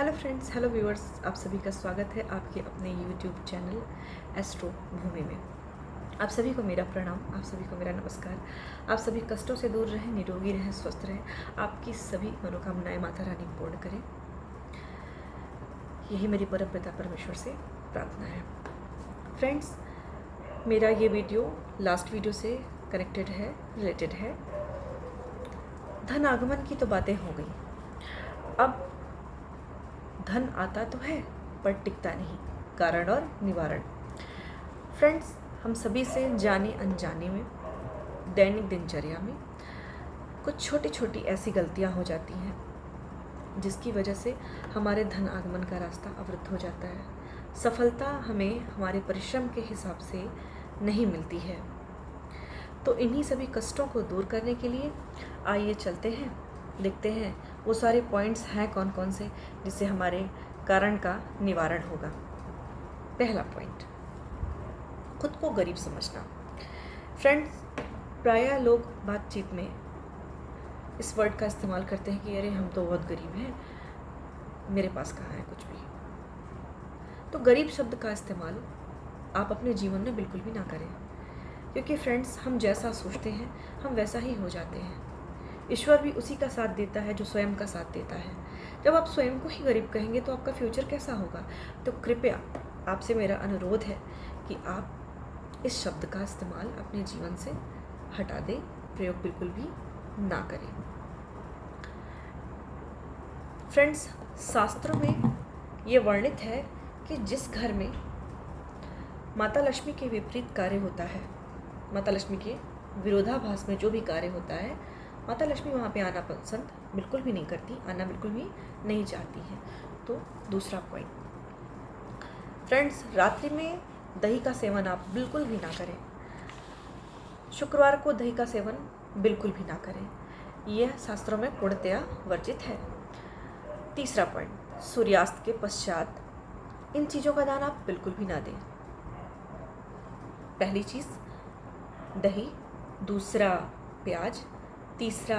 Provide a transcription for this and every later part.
Hello friends, hello viewers, आप सभी का स्वागत है आपके अपने यूट्यूब चैनल एस्ट्रो भूमि में। आप सभी को मेरा प्रणाम, आप सभी को मेरा नमस्कार। आप सभी कष्टों से दूर रहें, निरोगी रहें, स्वस्थ रहें, आपकी सभी मनोकामनाएं माता रानी पूर्ण करें, यही मेरी परमपिता परमेश्वर से प्रार्थना है। फ्रेंड्स, मेरा ये वीडियो लास्ट वीडियो से कनेक्टेड है, रिलेटेड है। धन आगमन की तो बातें हो गई, अब धन आता तो है पर टिकता नहीं, कारण और निवारण। फ्रेंड्स, हम सभी से जाने अनजाने में, दैनिक दिनचर्या में कुछ छोटी छोटी ऐसी गलतियां हो जाती हैं जिसकी वजह से हमारे धन आगमन का रास्ता अवरुद्ध हो जाता है। सफलता हमें हमारे परिश्रम के हिसाब से नहीं मिलती है। तो इन्हीं सभी कष्टों को दूर करने के लिए आइए चलते हैं, देखते हैं वो सारे पॉइंट्स हैं कौन कौन से जिससे हमारे कारण का निवारण होगा। पहला पॉइंट, खुद को गरीब समझना। फ्रेंड्स, प्रायः लोग बातचीत में इस वर्ड का इस्तेमाल करते हैं कि अरे हम तो बहुत गरीब हैं, मेरे पास कहाँ है कुछ भी। तो गरीब शब्द का इस्तेमाल आप अपने जीवन में बिल्कुल भी ना करें, क्योंकि फ्रेंड्स, हम जैसा सोचते हैं हम वैसा ही हो जाते हैं। ईश्वर भी उसी का साथ देता है जो स्वयं का साथ देता है। जब आप स्वयं को ही गरीब कहेंगे तो आपका फ्यूचर कैसा होगा। तो कृपया आपसे मेरा अनुरोध है कि आप इस शब्द का इस्तेमाल अपने जीवन से हटा दें, प्रयोग बिल्कुल भी ना करें। फ्रेंड्स, शास्त्रों में ये वर्णित है कि जिस घर में माता लक्ष्मी के विपरीत कार्य होता है, माता लक्ष्मी के विरोधाभास में जो भी कार्य होता है, माता लक्ष्मी वहाँ पे आना पसंद बिल्कुल भी नहीं करती, आना बिल्कुल भी नहीं चाहती है। तो दूसरा पॉइंट, फ्रेंड्स, रात्रि में दही का सेवन आप बिल्कुल भी ना करें। शुक्रवार को दही का सेवन बिल्कुल भी ना करें, यह शास्त्रों में पूर्णतया वर्जित है। तीसरा पॉइंट, सूर्यास्त के पश्चात इन चीज़ों का दान आप बिल्कुल भी ना दें। पहली चीज़ दही, दूसरा प्याज, तीसरा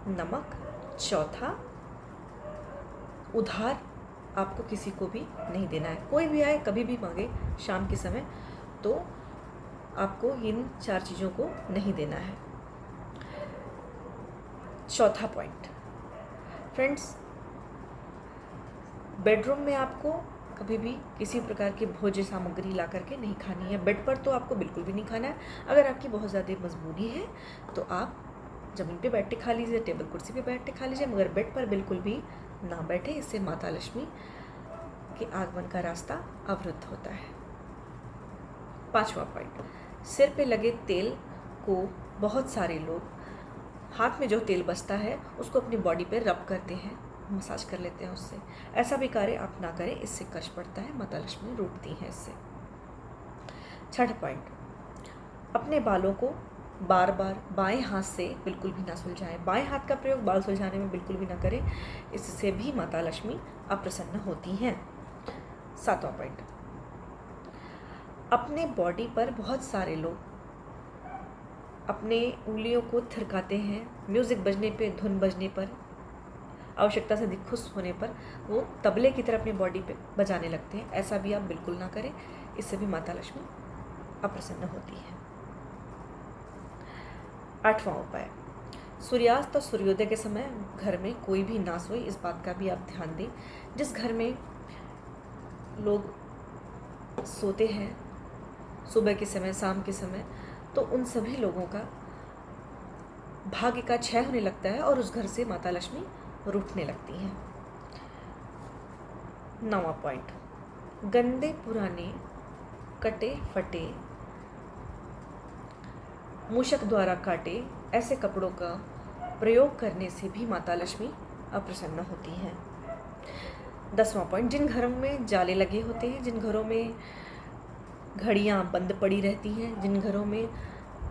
नमक, चौथा उधार आपको किसी को भी नहीं देना है। कोई भी आए कभी भी मांगे शाम के समय, तो आपको इन 4 चीज़ों को नहीं देना है। चौथा पॉइंट, फ्रेंड्स, बेडरूम में आपको कभी भी किसी प्रकार की भोज्य सामग्री ला करके नहीं खानी है। बेड पर तो आपको बिल्कुल भी नहीं खाना है। अगर आपकी बहुत ज़्यादा मजबूरी है तो आप ज़मीन पे बैठ के खा लीजिए, टेबल कुर्सी पे बैठ के खा लीजिए, मगर बेड पर बिल्कुल भी ना बैठे। इससे माता लक्ष्मी के आगमन का रास्ता अवरुद्ध होता है। 5वां पॉइंट, सिर पे लगे तेल को बहुत सारे लोग हाथ में जो तेल बचता है उसको अपनी बॉडी पे रब करते हैं, मसाज कर लेते हैं उससे। ऐसा भी कार्य आप ना करें, इससे कष्ट पड़ता है, माता लक्ष्मी रूठती हैं इससे। 6वां पॉइंट, अपने बालों को बार बार बाएं हाथ से बिल्कुल भी ना सुलझाएं। बाएं हाथ का प्रयोग बाल सुलझाने में बिल्कुल भी ना करें, इससे भी माता लक्ष्मी अप्रसन्न होती हैं। 7वां पॉइंट, अपने बॉडी पर बहुत सारे लोग अपने उंगलियों को थिरकाते हैं। म्यूज़िक बजने पे, धुन बजने पर, आवश्यकता से अधिक खुश होने पर वो तबले की तरह अपनी बॉडी पे बजाने लगते हैं। ऐसा भी आप बिल्कुल ना करें, इससे भी माता लक्ष्मी अप्रसन्न होती है। 8वां उपाय, सूर्यास्त और सूर्योदय के समय घर में कोई भी ना सोए, इस बात का भी आप ध्यान दें। जिस घर में लोग सोते हैं सुबह के समय, शाम के समय, तो उन सभी लोगों का भाग्य का क्षय होने लगता है और उस घर से माता लक्ष्मी रूठने लगती हैं। 9वां पॉइंट, गंदे पुराने कटे फटे मूषक द्वारा काटे ऐसे कपड़ों का प्रयोग करने से भी माता लक्ष्मी अप्रसन्न होती हैं। 10वां पॉइंट, जिन घरों में जाले लगे होते हैं, जिन घरों में घड़ियाँ बंद पड़ी रहती हैं, जिन घरों में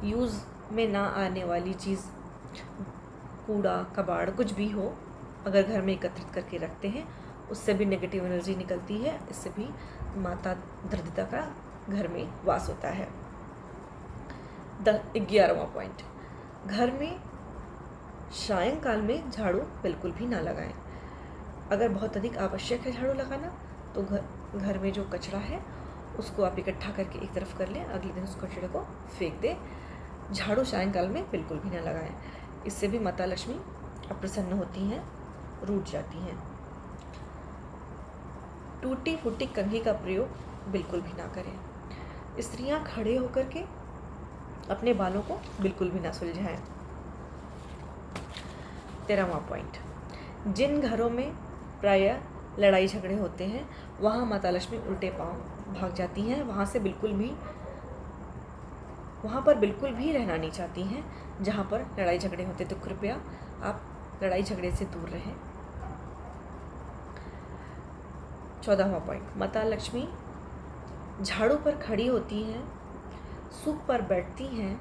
यूज़ में ना आने वाली चीज़, कूड़ा कबाड़ कुछ भी हो, अगर घर में एकत्रित करके रखते हैं, उससे भी नेगेटिव एनर्जी निकलती है, इससे भी माता दरिद्रता का घर में वास होता है। 11वां पॉइंट, घर में सायंकाल में झाड़ू बिल्कुल भी ना लगाएं। अगर बहुत अधिक आवश्यक है झाड़ू लगाना तो घर में जो कचरा है उसको आप इकट्ठा करके एक तरफ कर लें, अगले दिन उस कचरे को फेंक दें। झाड़ू सायंकाल में बिल्कुल भी ना लगाएं, इससे भी माता लक्ष्मी अप्रसन्न होती हैं, रूठ जाती हैं। टूटी फूटी कंघी का प्रयोग बिल्कुल भी ना करें। स्त्रियां खड़े होकर के अपने बालों को बिल्कुल भी ना सुलझाएं। 13वां पॉइंट, जिन घरों में प्रायः लड़ाई झगड़े होते हैं वहाँ माता लक्ष्मी उल्टे पांव भाग जाती हैं, वहाँ पर बिल्कुल भी रहना नहीं चाहती हैं जहाँ पर लड़ाई झगड़े होते। तो कृपया आप लड़ाई झगड़े से दूर रहें। 14वां पॉइंट, माता लक्ष्मी झाड़ू पर खड़ी होती हैं, सूप पर बैठती हैं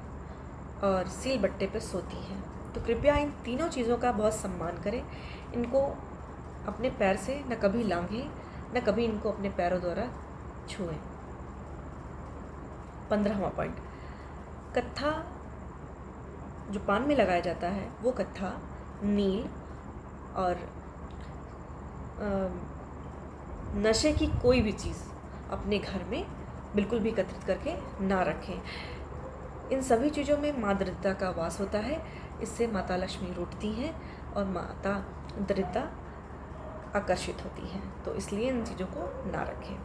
और सील बट्टे पर सोती हैं। तो कृपया इन तीनों चीज़ों का बहुत सम्मान करें। इनको अपने पैर से न कभी लांघें, न कभी इनको अपने पैरों द्वारा छुएं। 15वां पॉइंट, कत्था जो पान में लगाया जाता है वो कत्था, नील और नशे की कोई भी चीज़ अपने घर में बिल्कुल भी एकत्रित करके ना रखें। इन सभी चीज़ों में माँ दरिद्रता का वास होता है, इससे माता लक्ष्मी रूठती हैं और माता दरिद्रता आकर्षित होती हैं, तो इसलिए इन चीज़ों को ना रखें।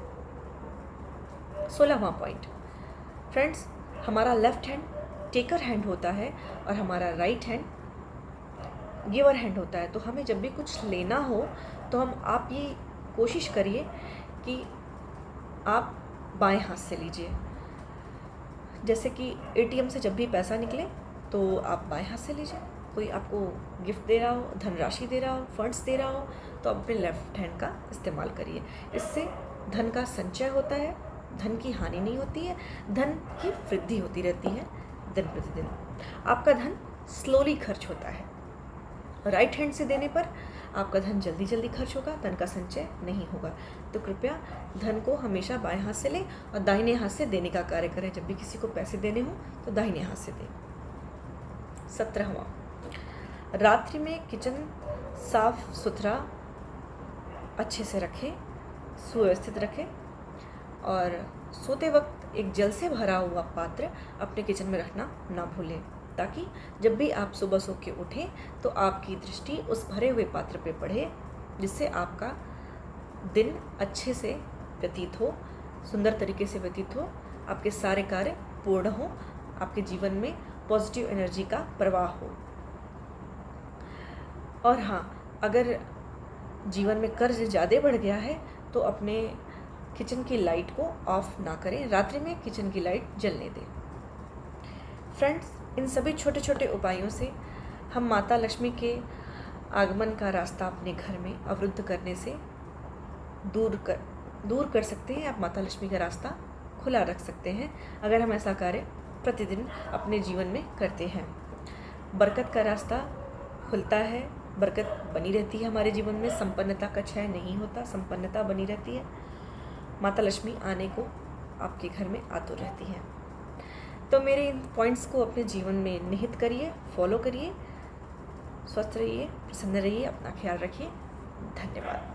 16वां पॉइंट, फ्रेंड्स, हमारा लेफ्ट हैंड टेकर हैंड होता है और हमारा राइट हैंड गिवर हैंड होता है। तो हमें जब भी कुछ लेना हो तो आप ये कोशिश करिए कि आप बाएं हाथ से लीजिए। जैसे कि ATM से जब भी पैसा निकले तो आप बाएं हाथ से लीजिए। कोई आपको गिफ्ट दे रहा हो, धनराशि दे रहा हो, फंड्स दे रहा हो, तो अपने लेफ्ट हैंड का इस्तेमाल करिए। इससे धन का संचय होता है, धन की हानि नहीं होती है, धन की वृद्धि होती रहती है दिन प्रतिदिन। आपका धन स्लोली खर्च होता है। राइट हैंड से देने पर आपका धन जल्दी जल्दी खर्च होगा, धन का संचय नहीं होगा। तो कृपया धन को हमेशा बाएं हाथ से लें और दाहिने हाथ से देने का कार्य करें। जब भी किसी को पैसे देने हो तो दाहिने हाथ से दें। 17वां, रात्रि में किचन साफ सुथरा अच्छे से रखें, सुव्यवस्थित रखें और सोते वक्त एक जल से भरा हुआ पात्र अपने किचन में रखना ना भूलें, ताकि जब भी आप सुबह सो के उठें तो आपकी दृष्टि उस भरे हुए पात्र पे पड़े, जिससे आपका दिन अच्छे से व्यतीत हो, सुंदर तरीके से व्यतीत हो, आपके सारे कार्य पूर्ण हो, आपके जीवन में पॉजिटिव एनर्जी का प्रवाह हो। और हाँ, अगर जीवन में कर्ज ज़्यादा बढ़ गया है तो अपने किचन की लाइट को ऑफ ना करें, रात्रि में किचन की लाइट जलने दें। फ्रेंड्स, इन सभी छोटे छोटे उपायों से हम माता लक्ष्मी के आगमन का रास्ता अपने घर में अवरुद्ध करने से दूर कर सकते हैं। आप माता लक्ष्मी का रास्ता खुला रख सकते हैं अगर हम ऐसा कार्य प्रतिदिन अपने जीवन में करते हैं। बरकत का रास्ता खुलता है, बरकत बनी रहती है हमारे जीवन में, संपन्नता का क्षय नहीं होता, संपन्नता बनी रहती है। माता लक्ष्मी आने को आपके घर में आतुर रहती है। तो मेरे इन पॉइंट्स को अपने जीवन में निहित करिए, फॉलो करिए। स्वस्थ रहिए, प्रसन्न रहिए, अपना ख्याल रखिए। धन्यवाद।